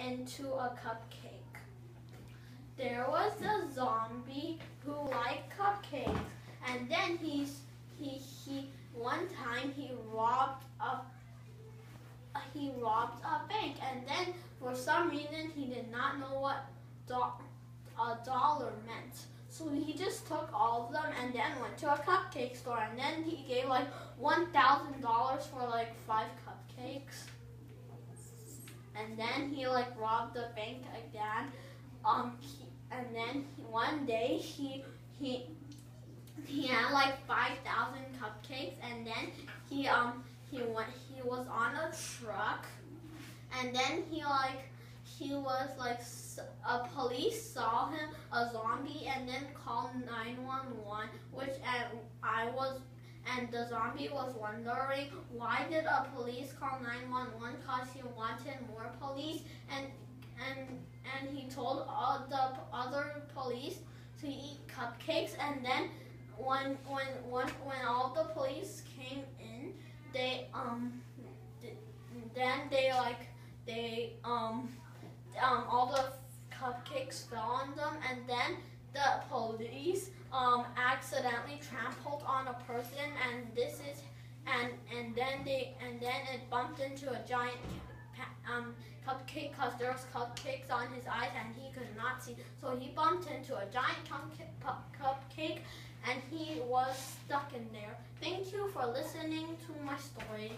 into a cupcake. There was a zombie who liked cupcakes, and then he one time he robbed a bank, and then for some reason he did not know what a dollar meant. So he just took all of them and then went to a cupcake store, and then he gave like $1,000 for like 5 cupcakes. And then he like robbed the bank again. And then one day he had like 5,000 cupcakes, and then he was on a truck, and then a police saw him, a zombie, and then called 911, and the zombie was wondering why did a police call 911, because he wanted more police, and he told all the other police to eat cupcakes, and then when all the police came in, all the cupcakes fell on them, and then the police accidentally trampled on a person, and then it bumped into a giant cupcake, because there was cupcakes on his eyes and he could not see. So he bumped into a giant cupcake and he was stuck in there. Thank you for listening to my story.